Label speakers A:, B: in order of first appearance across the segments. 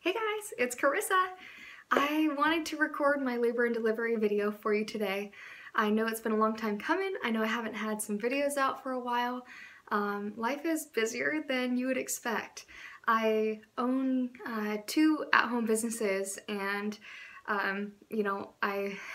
A: Hey guys, it's Carissa. I wanted to record my labor and delivery video for you today. I know it's been a long time coming. I know I haven't had some videos out for a while. Life is busier than you would expect. I own two at-home businesses and I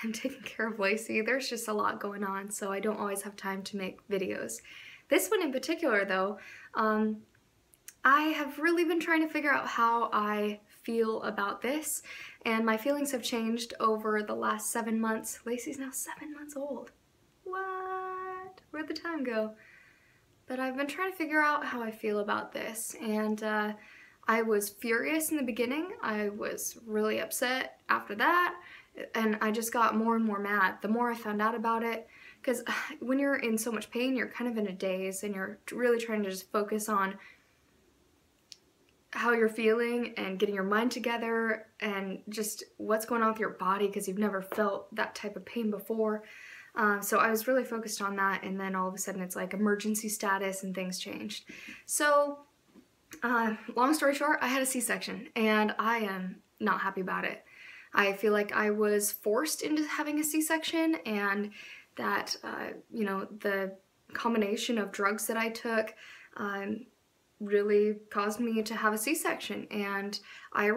A: am taking care of Lacey. There's just a lot going on, so I don't always have time to make videos. This one in particular though, I have really been trying to figure out how I feel about this, and my feelings have changed over the last 7 months. Lacey's now 7 months old. What? Where'd the time go? But I've been trying to figure out how I feel about this, and I was furious in the beginning. I was really upset after that, and I just got more and more mad the more I found out about it, because when you're in so much pain, you're kind of in a daze, and you're really trying to just focus on how you're feeling and getting your mind together and just what's going on with your body, because you've never felt that type of pain before. So I was really focused on that, and then all of a sudden it's like emergency status and things changed. So long story short, I had a C-section and I am not happy about it. I feel like I was forced into having a C-section, and that the combination of drugs that I took really caused me to have a C-section. And I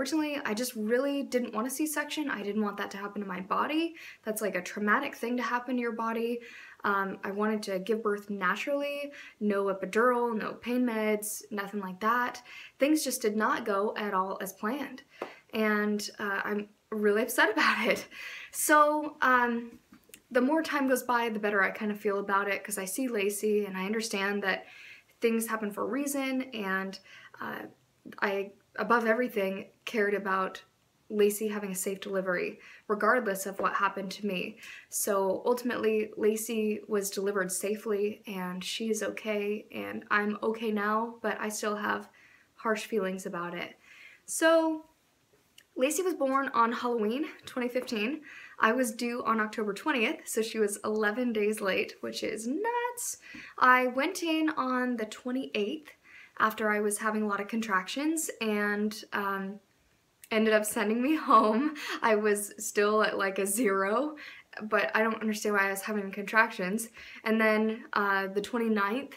A: just really didn't want a C-section. I didn't want that to happen to my body. That's like a traumatic thing to happen to your body. I wanted to give birth naturally, no epidural, no pain meds, nothing like that. Things just did not go at all as planned, and I'm really upset about it. So the more time goes by, the better I kind of feel about it, because I see Lacey and I understand that things happen for a reason, and I, above everything, cared about Lacey having a safe delivery, regardless of what happened to me. So ultimately, Lacey was delivered safely, and she's okay, and I'm okay now, but I still have harsh feelings about it. So Lacey was born on Halloween 2015. I was due on October 20th, so she was 11 days late, which is nuts. I went in on the 28th after I was having a lot of contractions, and ended up sending me home. I was still at like a 0, but I don't understand why I was having contractions. And then the 29th,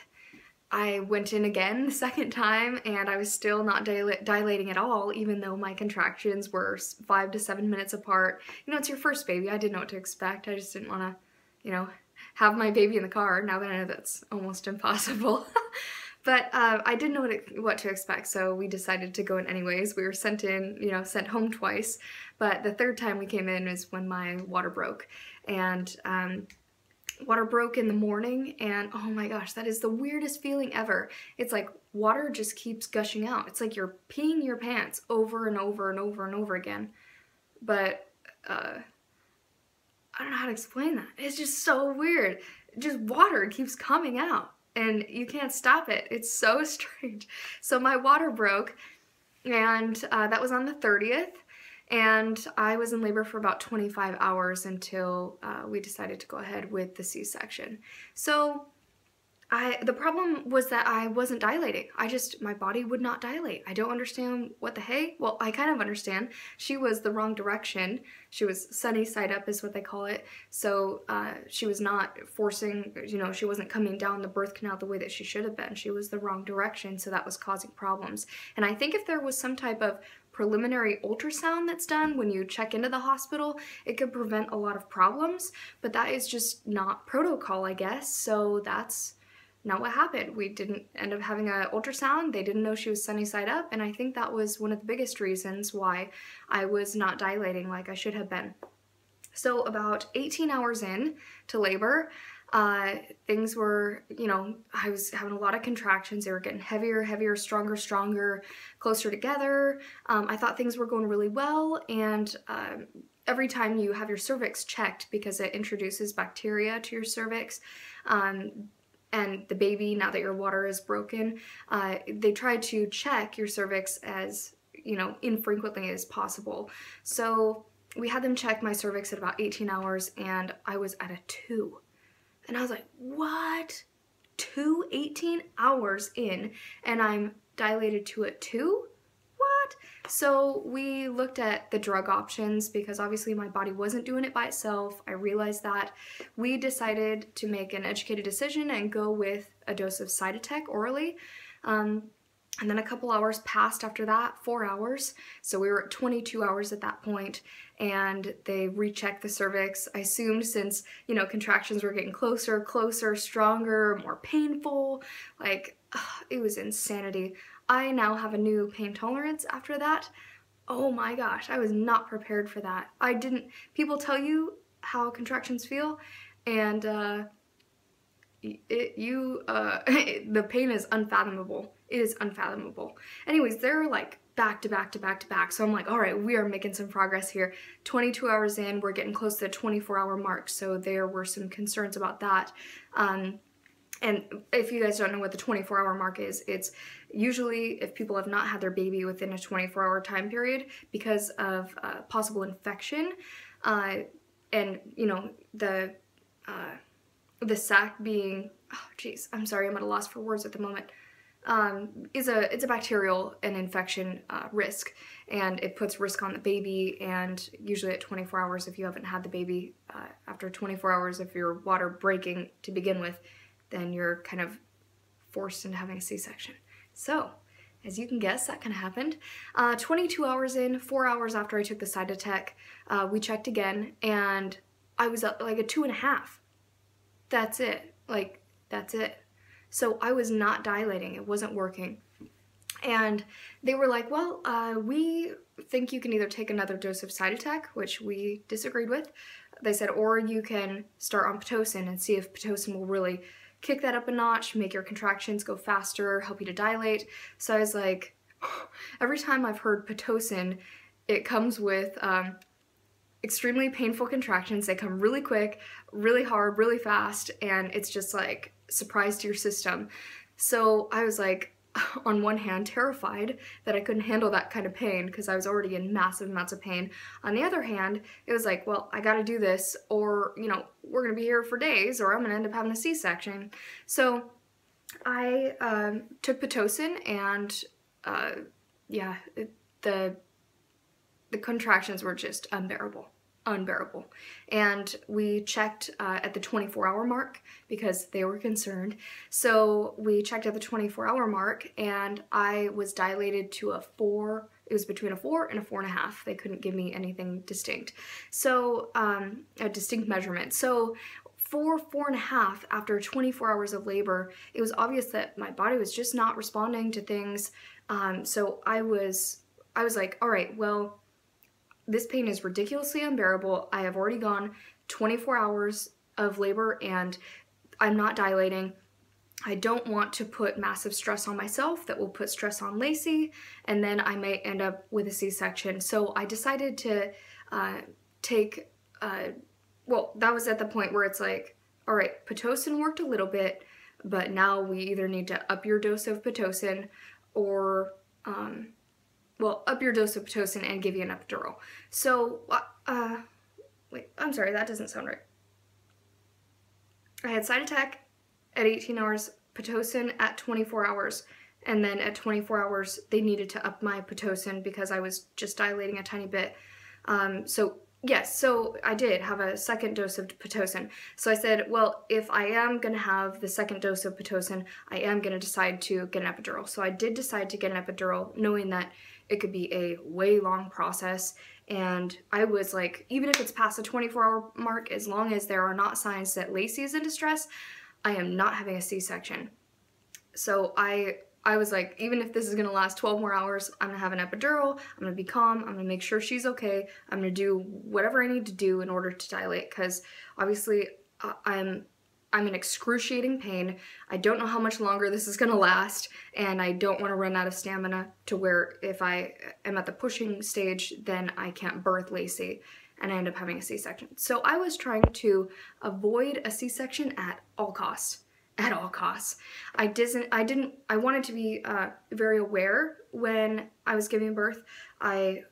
A: I went in again the second time, and I was still not dilating at all, even though my contractions were 5 to 7 minutes apart. You know, it's your first baby. I didn't know what to expect. I just didn't want to, have my baby in the car. Now that I know that's almost impossible. But I didn't know what to expect, so we decided to go in anyways. We were sent home twice, but the third time we came in is when my water broke. And water broke in the morning, and oh my gosh, that is the weirdest feeling ever. It's like water just keeps gushing out. It's like you're peeing your pants over and over and over and over again. But I don't know how to explain that. It's just so weird. Just water keeps coming out, and you can't stop it. It's so strange. So my water broke, and that was on the 30th. And I was in labor for about 25 hours until we decided to go ahead with the C-section. So the problem was that I wasn't dilating. My body would not dilate. I don't understand what the hey. Well, I kind of understand. She was the wrong direction. She was sunny side up is what they call it. So she was not forcing, she wasn't coming down the birth canal the way that she should have been. She was the wrong direction, so that was causing problems. And I think if there was some type of preliminary ultrasound that's done when you check into the hospital, it could prevent a lot of problems, but that is just not protocol, I guess. So that's not what happened. We didn't end up having an ultrasound. They didn't know she was sunny side up, and I think that was one of the biggest reasons why I was not dilating like I should have been. So about 18 hours in to labor, things were, I was having a lot of contractions. They were getting heavier, heavier, stronger, stronger, closer together. I thought things were going really well, and every time you have your cervix checked, because it introduces bacteria to your cervix, and the baby, now that your water is broken, they try to check your cervix as, infrequently as possible. So we had them check my cervix at about 18 hours, and I was at a 2. And I was like, what? 18 hours in, and I'm dilated to a 2? What? so we looked at the drug options because obviously my body wasn't doing it by itself. I realized that. We decided to make an educated decision and go with a dose of Cytotec orally. And then a couple hours passed after that, 4 hours. So we were at 22 hours at that point, and they rechecked the cervix. I assumed since, you know, contractions were getting closer, stronger, more painful, like, it was insanity. I now have a new pain tolerance after that. Oh my gosh, I was not prepared for that. People tell you how contractions feel, and the pain is unfathomable. It is unfathomable. Anyways, they're like back to back to back to back. So I'm like, all right, we are making some progress here. 22 hours in, we're getting close to the 24-hour mark. So there were some concerns about that. And if you guys don't know what the 24-hour mark is, it's usually if people have not had their baby within a 24-hour time period because of possible infection, and you know, the sac being, oh geez, I'm sorry, I'm at a loss for words at the moment, it's a bacterial and infection risk, and it puts risk on the baby. And usually at 24 hours, if you haven't had the baby, after 24 hours, if your water breaking to begin with, then you're kind of forced into having a C-section. So, as you can guess, that kind of happened. 22 hours in, 4 hours after I took the Cytotec, we checked again, and I was at like a 2.5. That's it. Like, that's it. So I was not dilating. It wasn't working. And they were like, well, we think you can either take another dose of Cytotec, which we disagreed with. They said, or you can start on pitocin and see if pitocin will really kick that up a notch, make your contractions go faster, help you to dilate. So I was like, every time I've heard pitocin, it comes with extremely painful contractions. They come really quick, really hard, really fast, and it's just like surprise to your system. So I was like, on one hand, terrified that I couldn't handle that kind of pain because I was already in massive amounts of pain. On the other hand, it was like, well, I gotta do this, or, you know, we're gonna be here for days, or I'm gonna end up having a C-section. So I took pitocin, and yeah, the contractions were just unbearable. And we checked at the 24-hour mark because they were concerned. So we checked at the 24-hour mark, and I was dilated to a 4. It was between a 4 and a 4.5. They couldn't give me anything distinct. So a distinct measurement. So 4.5 after 24 hours of labor, it was obvious that my body was just not responding to things. So I was like, all right, well, this pain is ridiculously unbearable. I have already gone 24 hours of labor and I'm not dilating. I don't want to put massive stress on myself that will put stress on Lacey, and then I may end up with a C-section. So I decided to take, well, that was at the point where it's like, all right, pitocin worked a little bit, but now we either need to up your dose of pitocin or, well, up your dose of pitocin and give you an epidural. So, wait, I'm sorry, that doesn't sound right. I had Cytotec at 18 hours, pitocin at 24 hours, and then at 24 hours they needed to up my pitocin because I was just dilating a tiny bit. So yes, so I did have a second dose of pitocin. So I said, well, if I am going to have the second dose of pitocin, I am going to decide to get an epidural. So I did decide to get an epidural, knowing that it could be a way long process. And I was like, even if it's past the 24-hour mark, as long as there are not signs that Lacey is in distress, I am not having a C-section. So I was like, even if this is going to last 12 more hours, I'm going to have an epidural, I'm going to be calm, I'm going to make sure she's okay, I'm going to do whatever I need to do in order to dilate, because obviously I'm in excruciating pain. I don't know how much longer this is going to last, and I don't want to run out of stamina to where if I am at the pushing stage, then I can't birth Lacey and I end up having a C-section. So I was trying to avoid a C-section at all costs. At all costs. I wanted to be very aware when I was giving birth. I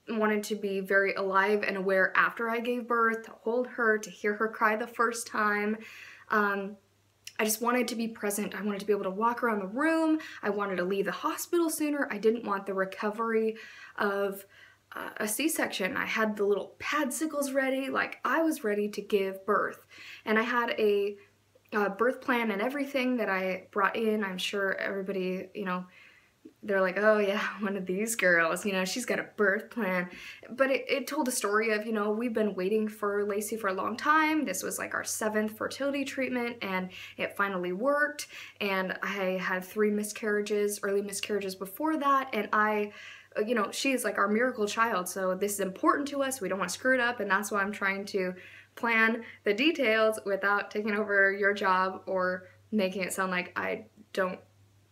A: wanted to be very alive and aware after I gave birth, to hold her, to hear her cry the first time. I just wanted to be present. I wanted to be able to walk around the room. I wanted to leave the hospital sooner. I didn't want the recovery of a C-section. I had the little padsicles ready. Like, I was ready to give birth. And I had a birth plan and everything that I brought in. I'm sure everybody, you know, they're like, oh yeah, one of these girls, you know, she's got a birth plan. But it told a story of, you know, we've been waiting for Lacey for a long time. This was like our 7th fertility treatment, and it finally worked. And I had 3 miscarriages, early miscarriages before that. And you know, she's like our miracle child. So this is important to us. We don't want to screw it up. And that's why I'm trying to plan the details without taking over your job or making it sound like I don't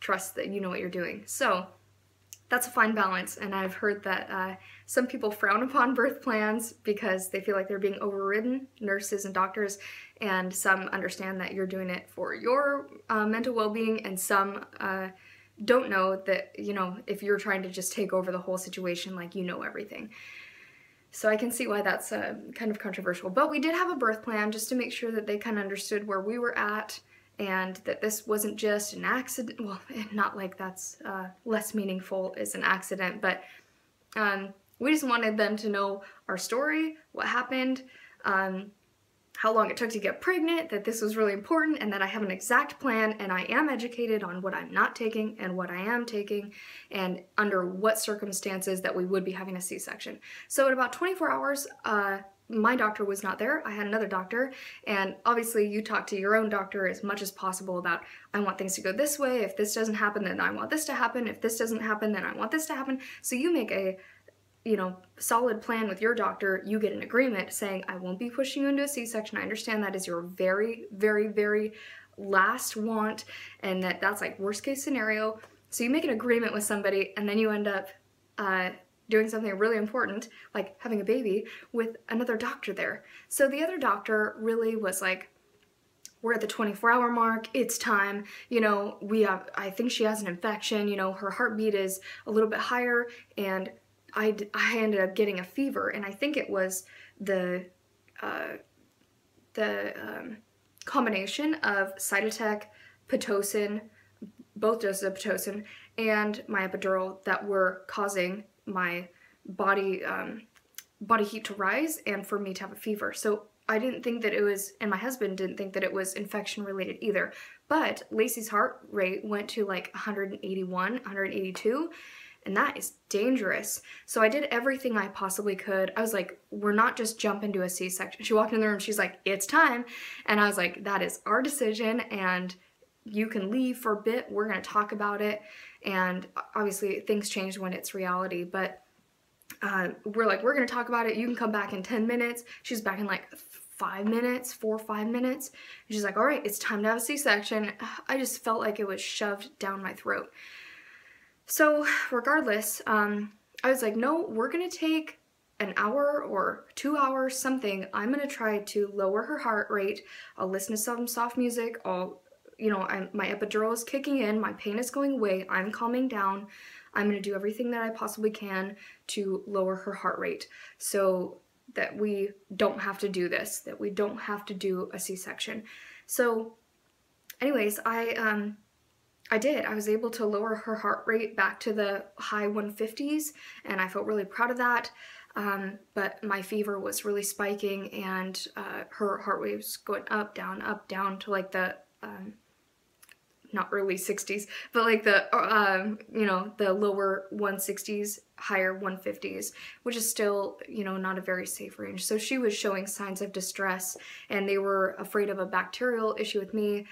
A: trust that you know what you're doing. So that's a fine balance, and I've heard that some people frown upon birth plans because they feel like they're being overridden, nurses and doctors, and some understand that you're doing it for your mental well-being, and some don't know that, you know, if you're trying to just take over the whole situation, like, you know everything. So I can see why that's kind of controversial. But we did have a birth plan just to make sure that they kind of understood where we were at, and that this wasn't just an accident. Well, not like that's less meaningful as an accident, but we just wanted them to know our story, what happened, how long it took to get pregnant, that this was really important, and that I have an exact plan, and I am educated on what I'm not taking and what I am taking, and under what circumstances that we would be having a C-section. So in about 24 hours, my doctor was not there. I had another doctor, and obviously you talk to your own doctor as much as possible about, I want things to go this way. If this doesn't happen, then I want this to happen. If this doesn't happen, then I want this to happen. So you make a, you know, solid plan with your doctor. You get an agreement saying, I won't be pushing you into a C-section. I understand that is your very, very, very last want, and that's like worst case scenario. So you make an agreement with somebody, and then you end up doing something really important, like having a baby, with another doctor there. So the other doctor really was like, we're at the 24-hour mark, it's time, you know, I think she has an infection, you know, her heartbeat is a little bit higher, and I ended up getting a fever, and I think it was the combination of Cytotec, pitocin, both doses of pitocin, and my epidural that were causing my body heat to rise and for me to have a fever. So I didn't think that it was, and my husband didn't think that it was infection related either. But Lacey's heart rate went to like 181, 182, and that is dangerous. So I did everything I possibly could. I was like, we're not just jumping to a C-section. She walked in the room, she's like, it's time. And I was like, that is our decision, and you can leave for a bit. We're gonna talk about it. And obviously things change when it's reality, but we're like, we're gonna talk about it. You can come back in 10 minutes. She's back in like 5 minutes, 4 or 5 minutes. And she's like, all right, it's time to have a C-section. I just felt like it was shoved down my throat. So regardless, I was like, no, we're gonna take an hour or 2 hours, something. I'm gonna try to lower her heart rate. I'll listen to some soft music. You know, my epidural is kicking in, my pain is going away, I'm calming down. I'm going to do everything that I possibly can to lower her heart rate so that we don't have to do this, that we don't have to do a C-section. So anyways, I did. I was able to lower her heart rate back to the high 150s, and I felt really proud of that. But my fever was really spiking, and her heart rate was going up, down to like the not early 60s, but like the, you know, the lower 160s, higher 150s, which is still, you know, not a very safe range. So she was showing signs of distress, and they were afraid of a bacterial issue with me.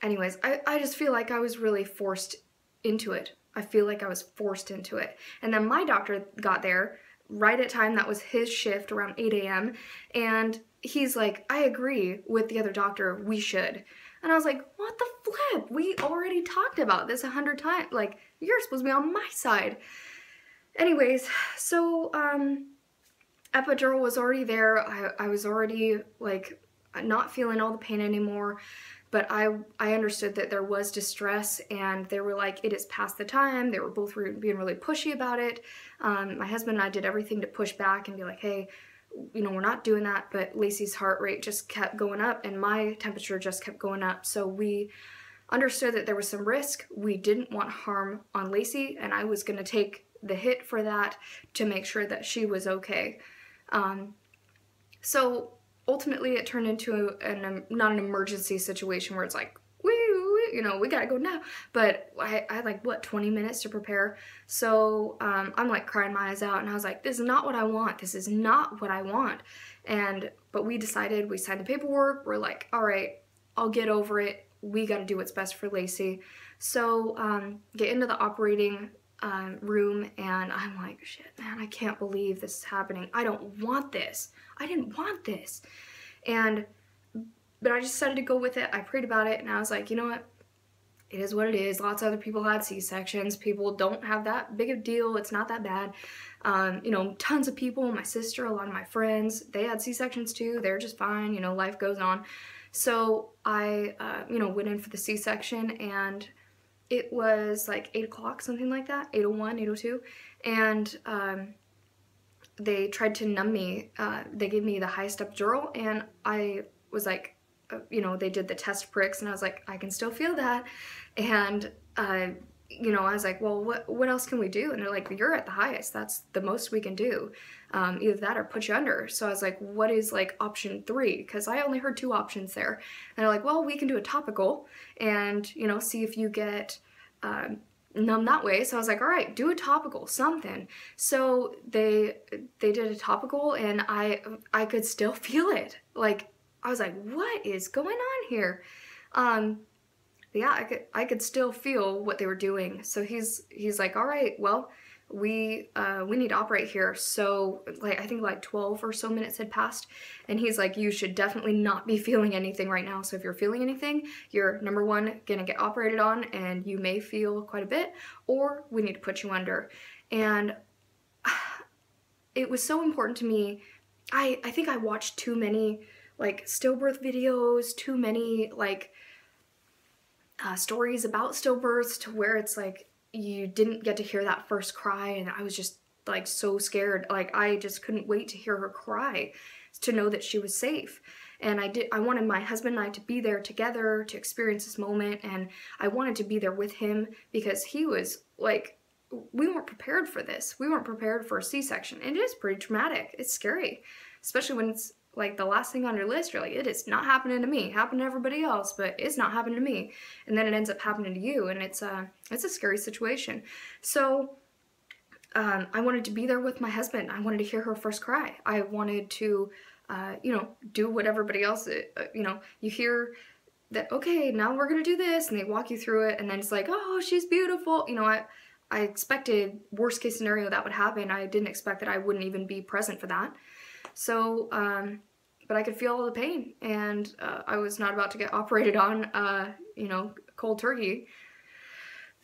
A: Anyways, I just feel like I was really forced into it. I feel like I was forced into it. And then my doctor got there right at time. That was his shift around 8 a.m. And he's like, I agree with the other doctor, we should. And I was like, what the flip? We already talked about this 100 times. Like, you're supposed to be on my side. Anyways, so epidural was already there. I was already like not feeling all the pain anymore. But I understood that there was distress, and they were like, it is past the time. They were both being really pushy about it. My husband and I did everything to push back and be like, hey, you know, we're not doing that. But Lacey's heart rate just kept going up and my temperature just kept going up. So we understood that there was some risk. We didn't want harm on Lacey, and I was going to take the hit for that to make sure that she was okay. So ultimately it turned into not an emergency situation where it's like, you know, we gotta go now. But I had like, what, 20 minutes to prepare. So I'm like crying my eyes out, and I was like, this is not what I want. This is not what I want. But we decided, we signed the paperwork. We're like, all right, I'll get over it. We gotta do what's best for Lacey. So get into the operating room, and I'm like, shit, man, I can't believe this is happening. I don't want this. I didn't want this. But I just decided to go with it. I prayed about it, and I was like, you know what? It is what it is. Lots of other people had C-sections. People don't have that big of a deal. It's not that bad. You know, tons of people, my sister, a lot of my friends, they had C-sections too. They're just fine. You know, life goes on. So I, you know, went in for the C-section, and it was like 8 o'clock, something like that, 8:01, 8:02. And they tried to numb me. They gave me the highest epidural, and I was like, you know, they did the test pricks, and I was like, I can still feel that. And you know, I was like, well, what else can we do? And they're like, you're at the highest. That's the most we can do. Either that or put you under. So I was like, what is like option 3? Because I only heard 2 options there. And they're like, well, we can do a topical and, you know, see if you get numb that way. So I was like, all right, do a topical, something. So they did a topical, and I could still feel it. Like, I was like, what is going on here? Yeah, I could still feel what they were doing. So he's like, all right, well, we need to operate here. So like, I think like 12 or so minutes had passed, and he's like, you should definitely not be feeling anything right now. So if you're feeling anything, you're, number 1, gonna get operated on, and you may feel quite a bit, or we need to put you under. And it was so important to me. I think I watched too many like stillbirth videos, too many like stories about stillbirths, to where it's like you didn't get to hear that first cry, and I was just like so scared. Like, I just couldn't wait to hear her cry, to know that she was safe. And I wanted my husband and I to be there together to experience this moment, and I wanted to be there with him, because he was like, we weren't prepared for this. We weren't prepared for a C-section. It is pretty traumatic. It's scary, especially when it's like the last thing on your list. You're like, it is not happening to me. It happened to everybody else, but it's not happening to me. And then it ends up happening to you, and it's a scary situation. So I wanted to be there with my husband. I wanted to hear her first cry. I wanted to, you know, do what everybody else, you know, you hear that, okay, now we're gonna do this, and they walk you through it, and then it's like, oh, she's beautiful. You know, I expected worst case scenario that would happen. I didn't expect that I wouldn't even be present for that. So, but I could feel all the pain, and I was not about to get operated on, you know, cold turkey.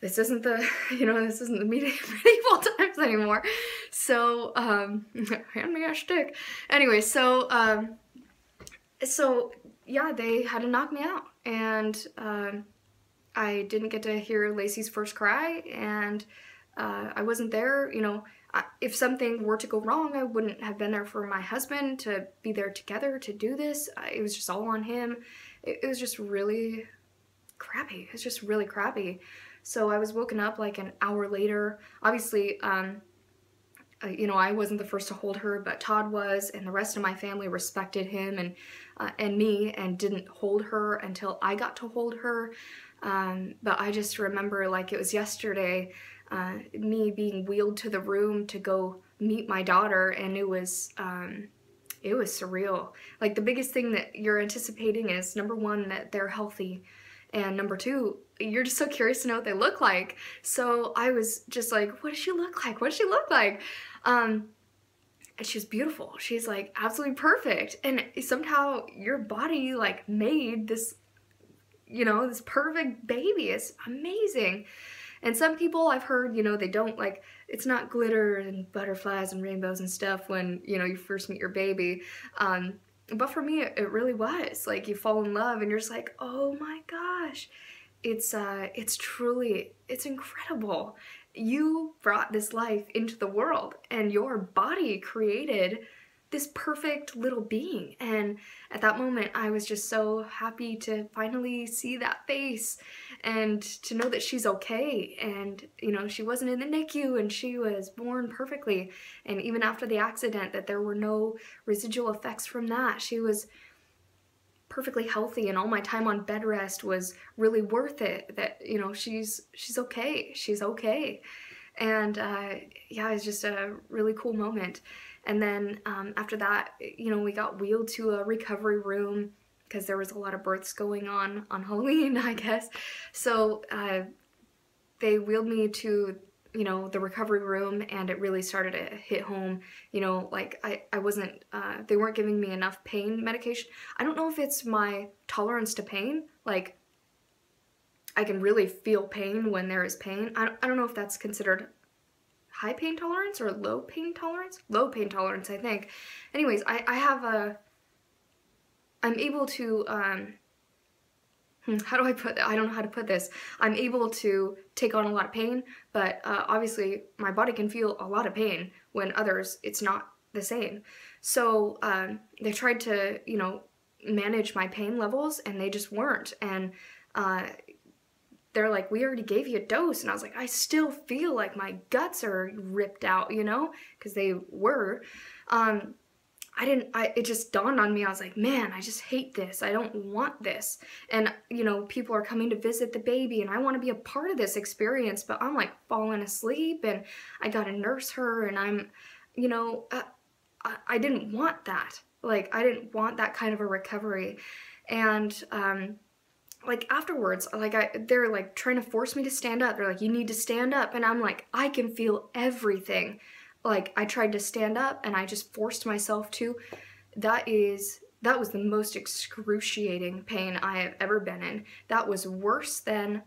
A: This isn't the, you know, this isn't the medieval times anymore. So, hand me a stick. Anyway, so yeah, they had to knock me out, and I didn't get to hear Lacey's first cry, and I wasn't there. You know, if something were to go wrong, I wouldn't have been there for my husband to be there together to do this. It was just all on him. It was just really crappy. It was just really crappy. So I was woken up like an hour later. Obviously, you know, I wasn't the first to hold her, but Todd was, and the rest of my family respected him and me, and didn't hold her until I got to hold her. But I just remember like it was yesterday, me being wheeled to the room to go meet my daughter, and it was surreal. Like, the biggest thing that you're anticipating is, number 1, that they're healthy, and number 2, you're just so curious to know what they look like. So I was just like, what does she look like? What does she look like? And she was beautiful. She's like absolutely perfect. And somehow your body like made this, you know, this perfect baby. It's amazing. And some people I've heard, you know, they don't like, it's not glitter and butterflies and rainbows and stuff when, you know, you first meet your baby. But for me, it really was. Like, you fall in love and you're just like, oh my gosh. It's truly, it's incredible. You brought this life into the world, and your body created this perfect little being. And at that moment, I was just so happy to finally see that face and to know that she's okay. And, you know, she wasn't in the NICU and she was born perfectly. And even after the accident, that there were no residual effects from that. She was perfectly healthy, and all my time on bed rest was really worth it. That, you know, she's okay. She's okay. And yeah, it was just a really cool moment. And then after that, you know, we got wheeled to a recovery room because there was a lot of births going on Halloween, I guess. So they wheeled me to, you know, the recovery room, and it really started to hit home. You know, like I wasn't, they weren't giving me enough pain medication. I don't know if it's my tolerance to pain. Like, I can really feel pain when there is pain. I don't know if that's considered high pain tolerance or low pain tolerance? Low pain tolerance, I think. Anyways, I have I'm able to, how do I put that? I don't know how to put this. I'm able to take on a lot of pain, but obviously my body can feel a lot of pain when others, it's not the same. So they tried to, you know, manage my pain levels, and they just weren't. And they're like, we already gave you a dose. And I was like, I still feel like my guts are ripped out, you know, because they were. It just dawned on me. I was like, man, I just hate this. I don't want this. And, you know, people are coming to visit the baby, and I want to be a part of this experience, but I'm like falling asleep, and I got to nurse her, and I'm, you know, I didn't want that. Like, I didn't want that kind of a recovery. And, like, afterwards, like, they're like trying to force me to stand up. They're like, you need to stand up. And I'm like, I can feel everything. Like, I tried to stand up, and I just forced myself to. That was the most excruciating pain I have ever been in. That was worse than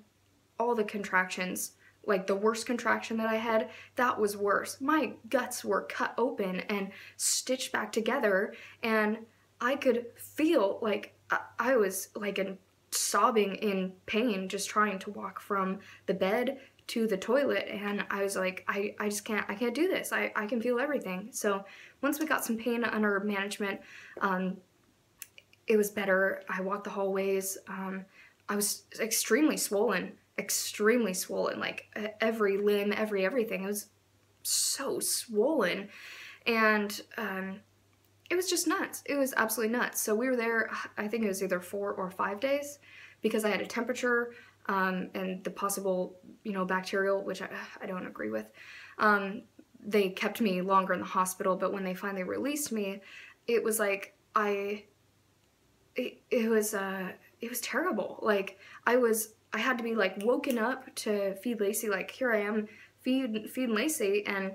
A: all the contractions. Like, the worst contraction that I had, that was worse. My guts were cut open and stitched back together, and I could feel like I was like sobbing in pain just trying to walk from the bed to the toilet. And I was like, I can't do this. I can feel everything. So once we got some pain under management, it was better. I walked the hallways. I was extremely swollen, like every limb, everything. It was so swollen. And it was just nuts. It was absolutely nuts. So we were there, I think it was either 4 or 5 days, because I had a temperature and the possible, you know, bacterial, which I don't agree with. They kept me longer in the hospital, but when they finally released me, it was like it was terrible. Like, I had to be like woken up to feed Lacey. Like, here I am feeding Lacey, and,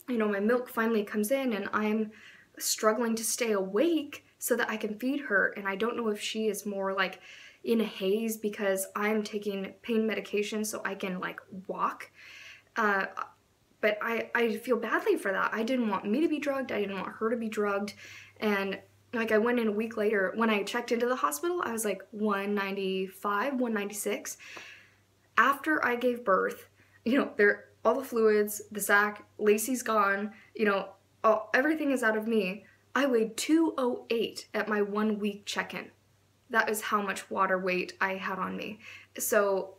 A: you know, my milk finally comes in, and I'm struggling to stay awake so that I can feed her. And I don't know if she is more like in a haze because I'm taking pain medication so I can like walk. But I feel badly for that. I didn't want me to be drugged. I didn't want her to be drugged. And like, I went in a week later. When I checked into the hospital, I was like 195, 196. After I gave birth, you know, all the fluids, the sac, Lacey's gone, you know, everything is out of me. I weighed 208 at my 1 week check-in. That is how much water weight I had on me. So,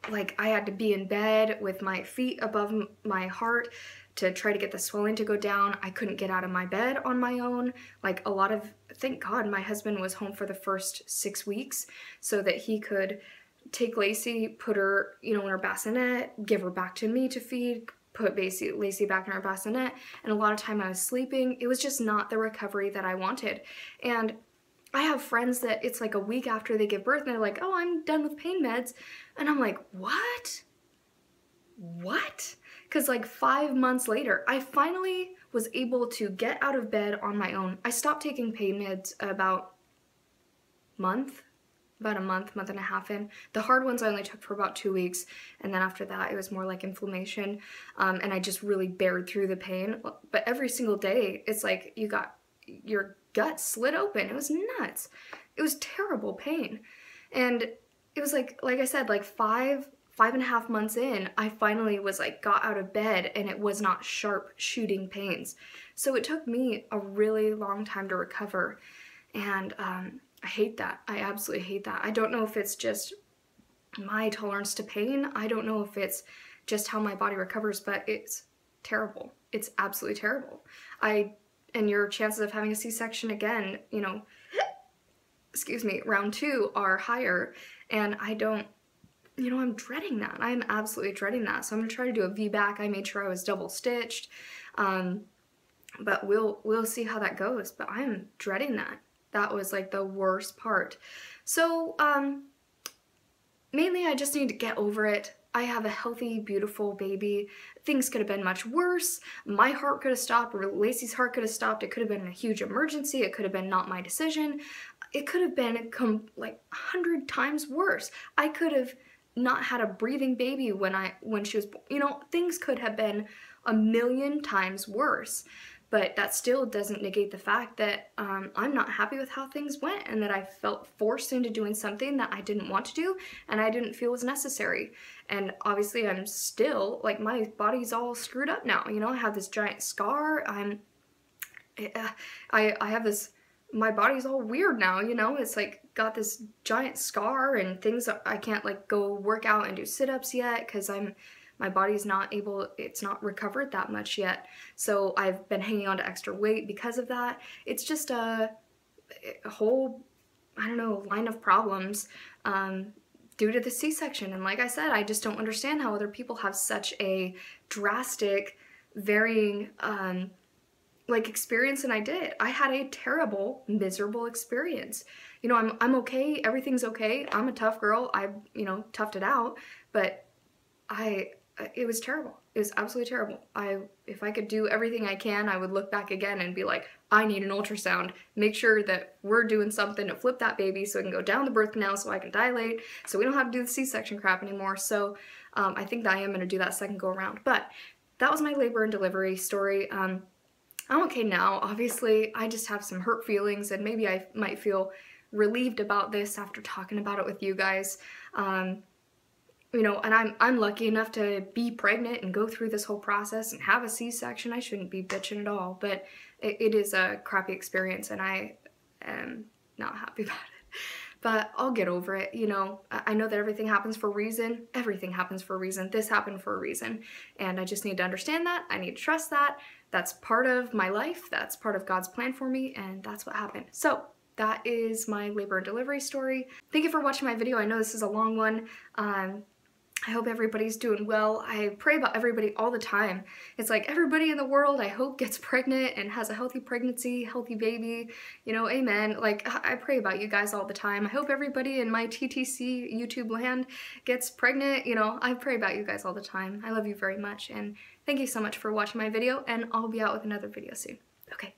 A: like, I had to be in bed with my feet above my heart to try to get the swelling to go down. I couldn't get out of my bed on my own. Like, thank God my husband was home for the first 6 weeks so that he could take Lacey, put her, you know, in her bassinet, give her back to me to feed, put Lacey back in her bassinet, and a lot of time I was sleeping. It was just not the recovery that I wanted. And I have friends that it's like a week after they give birth and they're like, oh, I'm done with pain meds. And I'm like, what? What? Because like 5 months later, I finally was able to get out of bed on my own. I stopped taking pain meds about a month and a half in. The hard ones I only took for about 2 weeks, and then after that it was more like inflammation, and I just really bared through the pain. But every single day, it's like you got your gut slit open. It was nuts. It was terrible pain. And it was like I said, like 5 5.5 months in, I finally was like, got out of bed and it was not sharp shooting pains. So it took me a really long time to recover. And I hate that. I absolutely hate that. I don't know if it's just my tolerance to pain. I don't know if it's just how my body recovers, but it's terrible. It's absolutely terrible. And your chances of having a C-section again, you know, excuse me, round 2 are higher. And I don't, you know, I'm dreading that. I'm absolutely dreading that. So I'm gonna try to do a VBAC. I made sure I was double stitched. But we'll see how that goes. But I'm dreading that. That was like the worst part. So mainly I just need to get over it. I have a healthy, beautiful baby. Things could have been much worse. My heart could have stopped, or Lacey's heart could have stopped. It could have been a huge emergency. It could have been not my decision. It could have been like 100 times worse. I could have not had a breathing baby when she was, you know, things could have been a million times worse. But that still doesn't negate the fact that I'm not happy with how things went, and that I felt forced into doing something that I didn't want to do and I didn't feel was necessary. And obviously I'm still, like, my body's all screwed up now. You know, I have this giant scar. I have this, my body's all weird now, you know? It's like got this giant scar and things. I can't like go work out and do sit-ups yet because my body's not able, it's not recovered that much yet. So I've been hanging on to extra weight because of that. It's just a whole, I don't know, line of problems due to the C-section. And like I said, I just don't understand how other people have such a drastic, varying, like experience than I did. I had a terrible, miserable experience. You know, I'm okay, everything's okay. I'm a tough girl. I, you know, toughed it out, but it was terrible. It was absolutely terrible. If I could do everything I can, I would look back again and be like, I need an ultrasound. Make sure that we're doing something to flip that baby so it can go down the birth canal so I can dilate, so we don't have to do the C-section crap anymore. So I think that I am going to do that second go around. But that was my labor and delivery story. I'm okay now. Obviously, I just have some hurt feelings, and maybe I might feel relieved about this after talking about it with you guys. You know, and I'm lucky enough to be pregnant and go through this whole process and have a C-section. I shouldn't be bitching at all, but it is a crappy experience, and I am not happy about it. But I'll get over it, you know. I know that everything happens for a reason. Everything happens for a reason. This happened for a reason, and I just need to understand that. I need to trust that. That's part of my life. That's part of God's plan for me, and that's what happened. So that is my labor and delivery story. Thank you for watching my video. I know this is a long one. I hope everybody's doing well. I pray about everybody all the time. It's like everybody in the world, I hope, gets pregnant and has a healthy pregnancy, healthy baby, you know, amen. Like, I pray about you guys all the time. I hope everybody in my TTC YouTube land gets pregnant, you know. I pray about you guys all the time. I love you very much, and thank you so much for watching my video, and I'll be out with another video soon. Okay.